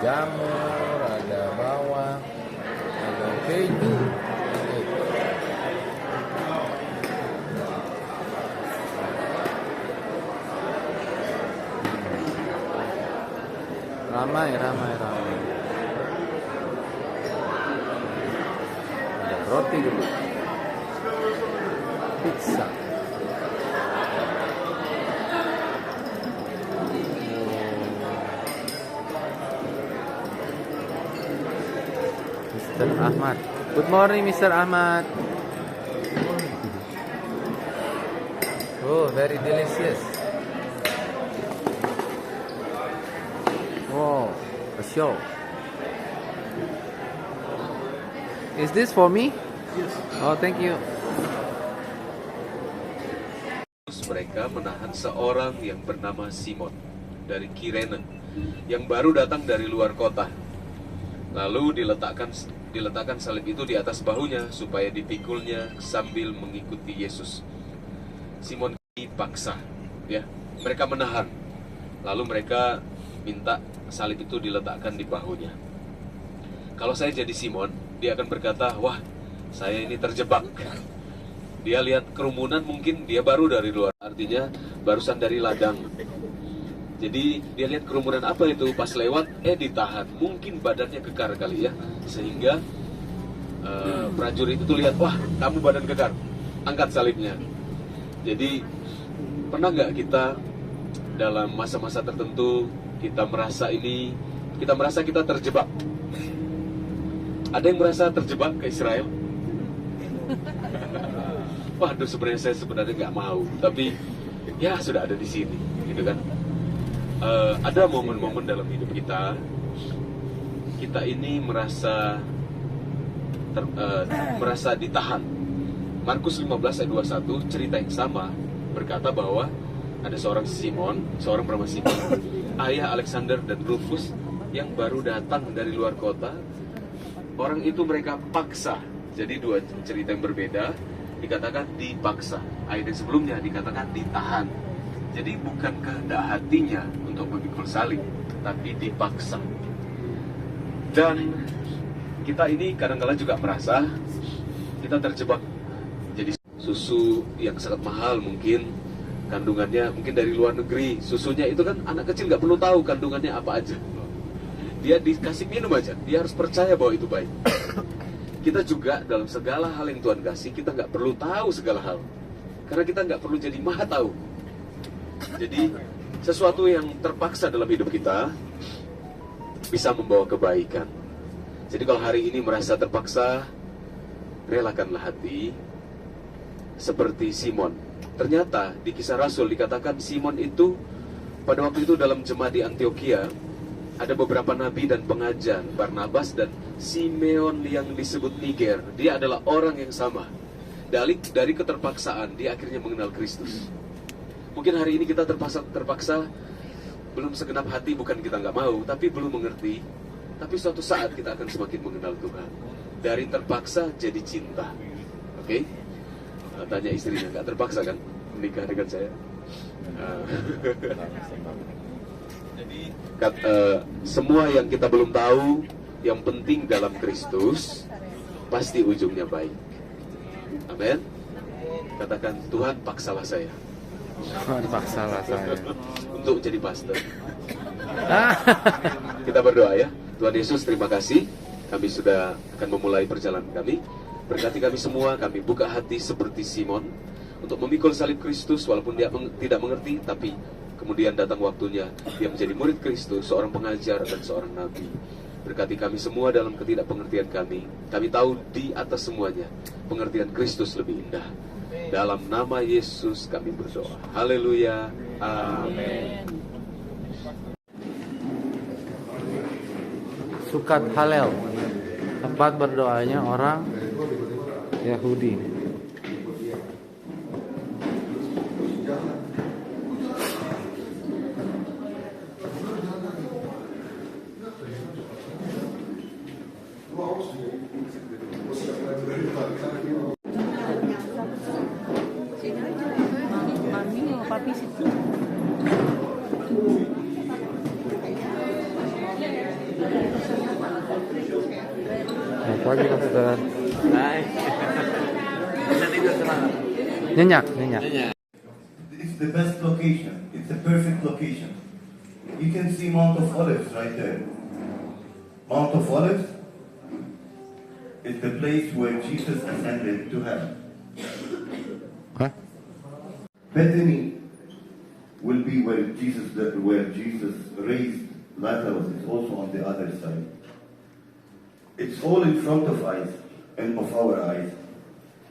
jamur, ada bawang, ada keju. Ramai. Ada roti dulu. Pizza. Mr. Ahmad. Good morning, Mr. Ahmad. Oh, very delicious. Wow, a show. Is this for me? Yes. Oh, thank you. Mereka menahan seorang yang bernama Simon dari Kirene yang baru datang dari luar kota. Lalu diletakkan salib itu di atas bahunya supaya dipikulnya sambil mengikuti Yesus. Simon dipaksa, ya. Mereka menahan. Lalu mereka minta salib itu diletakkan di bahunya. Kalau saya jadi Simon, dia akan berkata, wah, saya ini terjebak. Dia lihat kerumunan, mungkin dia baru dari luar, artinya barusan dari ladang. Jadi dia lihat kerumunan apa itu, pas lewat, ditahan. Mungkin badannya kekar kali ya, sehingga prajurit itu lihat, wah, kamu badan kekar, angkat salibnya. Jadi pernah nggak kita dalam masa-masa tertentu kita merasa kita terjebak? Ada yang merasa terjebak ke Israel? Waduh, sebenarnya saya nggak mau, tapi ya sudah ada di sini, gitu kan? Ada momen-momen dalam hidup kita ini merasa ditahan. Markus 15 ayat 21 cerita yang sama berkata bahwa ada seorang bernama Simon, ayah Alexander dan Rufus yang baru datang dari luar kota. Orang itu mereka paksa. Jadi dua cerita yang berbeda. Dikatakan dipaksa. Ayat yang sebelumnya dikatakan ditahan. Jadi bukan kehendak hatinya untuk memikul salib, tapi dipaksa. Dan kita ini kadang-kadang juga merasa kita terjebak. Jadi susu yang sangat mahal mungkin, kandungannya mungkin dari luar negeri. Susunya itu kan anak kecil nggak perlu tahu kandungannya apa aja. Dia dikasih minum aja, dia harus percaya bahwa itu baik. Kita juga dalam segala hal yang Tuhan kasih, kita nggak perlu tahu segala hal. Karena kita nggak perlu jadi maha tahu. Jadi sesuatu yang terpaksa dalam hidup kita bisa membawa kebaikan. Jadi kalau hari ini merasa terpaksa, relakanlah hati seperti Simon. Ternyata di Kisah Rasul dikatakan Simon itu pada waktu itu dalam jemaat di Antioquia ada beberapa nabi dan pengajar, Barnabas dan Simeon yang disebut Niger. Dia adalah orang yang sama. Dari keterpaksaan dia akhirnya mengenal Kristus. Mungkin hari ini kita terpaksa belum segenap hati, bukan kita nggak mau, tapi belum mengerti. Tapi suatu saat kita akan semakin mengenal Tuhan. Dari terpaksa jadi cinta. Oke? Tanya istrinya, nggak terpaksa kan menikah dengan saya? Jadi semua yang kita belum tahu, yang penting dalam Kristus, pasti ujungnya baik. Amin. Katakan, Tuhan paksalah saya. Tuhan paksalah saya untuk jadi pastor. Kita berdoa ya. Tuhan Yesus, terima kasih. Kami sudah akan memulai perjalanan kami. Berkati kami semua, kami buka hati seperti Simon untuk memikul salib Kristus walaupun dia tidak mengerti, tapi kemudian datang waktunya dia menjadi murid Kristus, seorang pengajar dan seorang nabi. Berkati kami semua dalam ketidakpengertian kami. Kami tahu di atas semuanya pengertian Kristus lebih indah. Dalam nama Yesus kami berdoa. Haleluya. Amin. Sukat Halel, tempat berdoanya orang Yahudi. Selamat pagi Pak Ustaz. Hai. Bisa tidur semangat. Nyenyak. It's the best location. It's the perfect location. You can see Mount of Olives right there. Mount of Olives is the place where Jesus ascended to heaven. Hah? Bethany will be where Jesus raised Lazarus. It's also on the other side. It's all in front of us and of our eyes.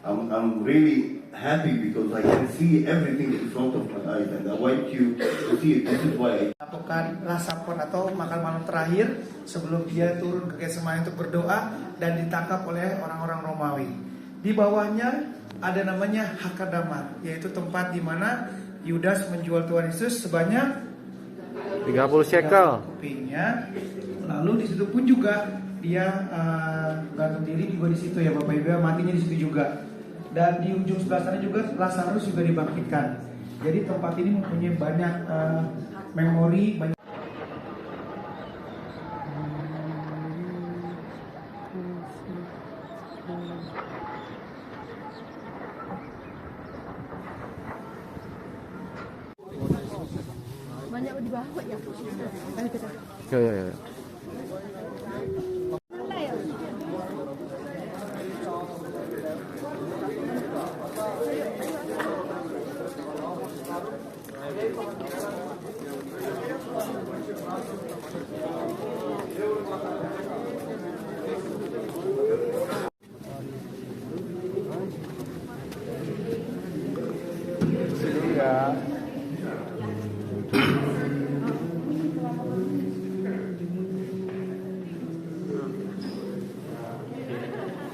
I'm really happy because I can see everything in front of my eyes, and I want you to see it. This is why I Lakukan rasapon atau makan malam terakhir sebelum dia turun ke Getsemani untuk berdoa dan ditangkap oleh orang-orang Romawi. Di bawahnya ada namanya Hakadama, yaitu tempat di mana Yudas menjual Tuhan Yesus sebanyak 30 shekel. kupingnya. Lalu di situ pun juga dia gantung diri juga di situ ya Bapak Ibu, matinya di situ juga. Dan di ujung sebelah sana juga Lazarus juga dibangkitkan. Jadi tempat ini mempunyai banyak memori, banyak. Banyak di bawah ya. Ayo kita. Ya.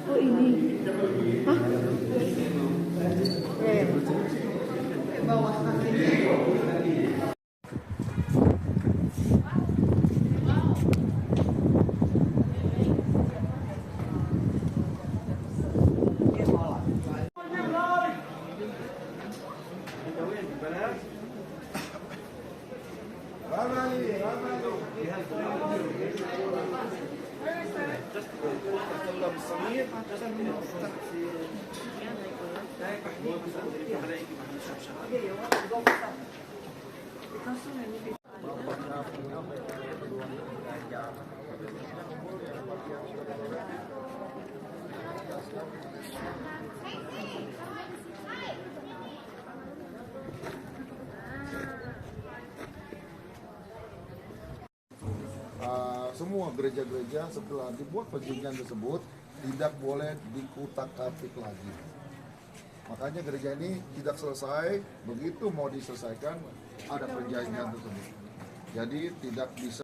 Oh ini. Hah? Semua gereja-gereja setelah dibuat perjanjian tersebut tidak boleh dikutak-atik lagi. Makanya gereja ini tidak selesai, begitu mau diselesaikan ada perjanjian tersebut. Jadi tidak bisa.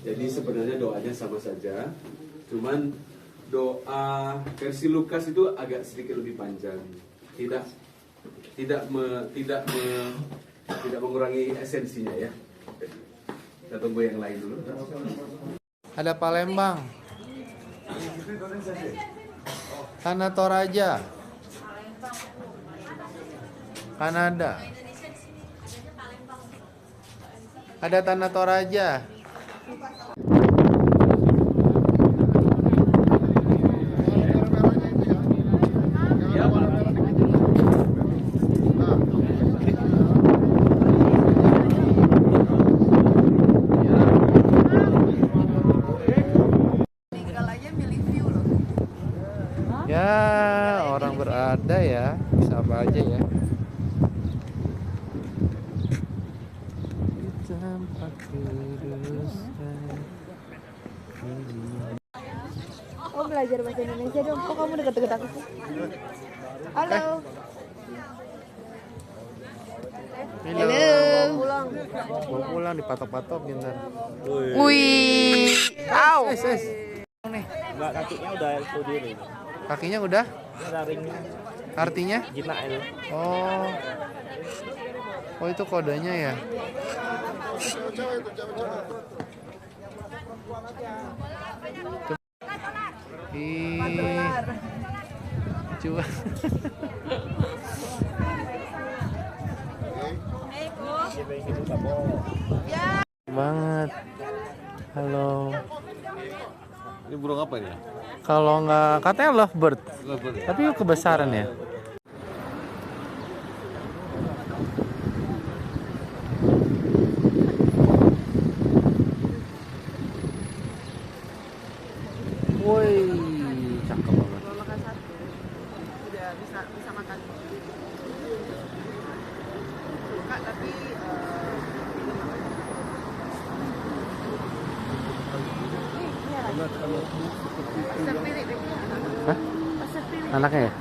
Jadi sebenarnya doanya sama saja, cuman doa versi Lukas itu agak sedikit lebih panjang, tidak mengurangi esensinya ya. Kita tunggu yang lain dulu. Ada Palembang. Tanah Toraja. Kanada. Ada Tanah Toraja. Ya, orang berada ya, bisa apa aja ya. Oh belajar bahasa Indonesia dong. Kok kamu deket-deket aku sih? Halo. Halo. Pulang. Mau pulang dipatok-patok ntar. Wih. Au. Enggak, kakinya udah sendiri. Kakinya udah? Ada ringnya. Artinya? Jinak itu. Oh. Oh itu kodenya ya. Ih. lucu. Banget. Halo. Ini burung apa ini? Kalau nggak katanya lovebird. Tapi kebesaran ya. Woi, cakep banget. Kalau makan satu, udah bisa makan. Suka tapi Hah? Anaknya ya?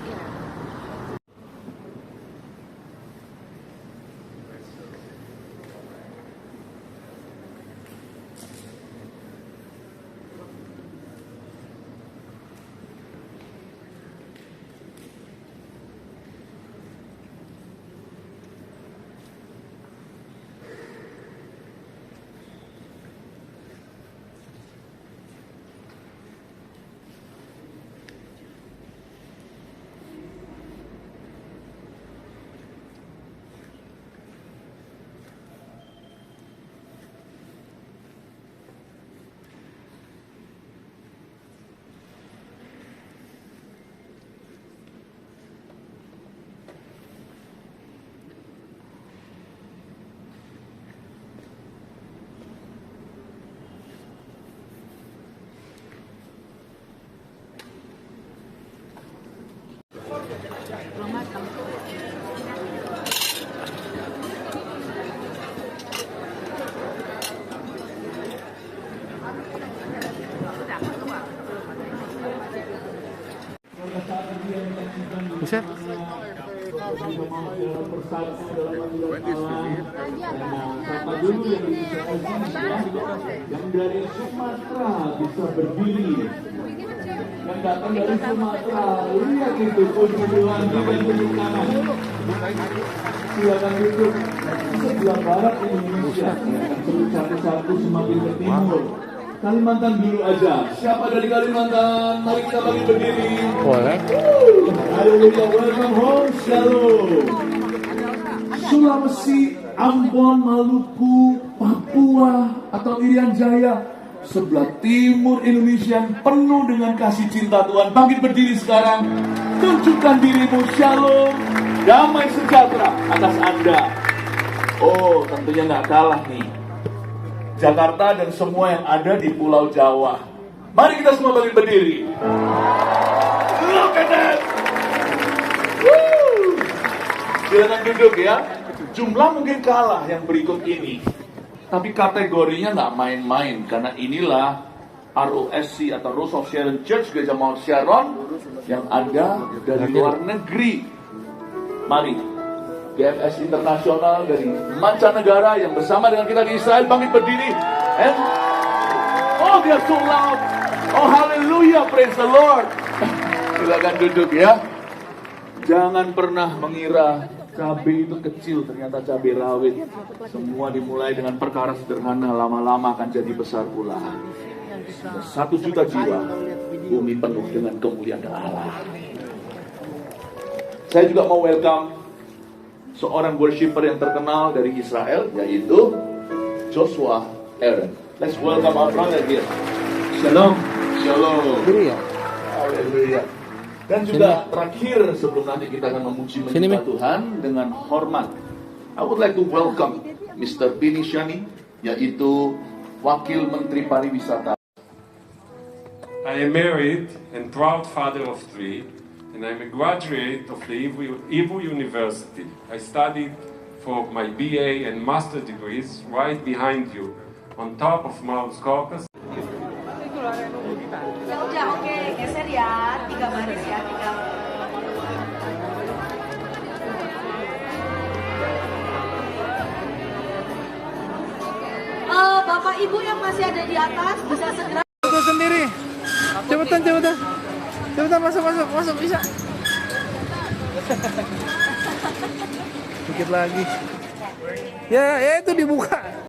Buset. Yang dari Sumatera bisa berdiri, yang datang dari Sumatera, lihat itu kunjungan dan tepuk tangan. Silakan duduk. Sebelah barat Indonesia, terus satu-satu semakin ke timur. Kalimantan dulu aja. Siapa dari Kalimantan? Mari kita bagi berdiri. Boleh. Haleluya, welcome home, shalom. Sulawesi, Ambon, Maluku, Papua, atau Irian Jaya, sebelah timur Indonesia yang penuh dengan kasih cinta Tuhan. Bangkit berdiri sekarang, tunjukkan dirimu, shalom, damai sejahtera atas Anda. Oh, tentunya nggak kalah nih Jakarta dan semua yang ada di Pulau Jawa. Mari kita semua bangkit berdiri. Look at that. Woo. Silakan duduk ya. Jumlah mungkin kalah yang berikut ini, tapi kategorinya nggak main-main, karena inilah ROSC atau Rose of Sharon Church Gereja Mount Sharon yang ada dari luar negeri. Mari GFS Internasional dari mancanegara yang bersama dengan kita di Israel bangkit berdiri. And oh, they are so loud. Oh, haleluya, praise the Lord. Silakan duduk ya. Jangan pernah mengira cabai itu kecil, ternyata cabai rawit. Semua dimulai dengan perkara sederhana, lama-lama akan jadi besar pula. 1 juta jiwa, bumi penuh dengan kemuliaan Allah. Saya juga mau welcome seorang worshiper yang terkenal dari Israel, yaitu Joshua Aaron. Let's welcome our brother here. Shalom. Shalom. Haleluya. Dan juga terakhir sebelum nanti kita akan memuji menyembah Tuhan dengan hormat, I would like to welcome Mr. Bini Shani, yaitu Wakil Menteri Pariwisata. I am married and proud father of 3, and I'm a graduate of the Hebrew University. I studied for my BA and master degrees right behind you, on top of Mount Caucasus. Ya udah, oke, geser ya, 3 baris ya, 3. Bapak Ibu yang masih ada di atas bisa segera. Aku sendiri. Cepetan, cepetan. Cepetan, masuk, bisa. Dikit lagi. Ya itu dibuka.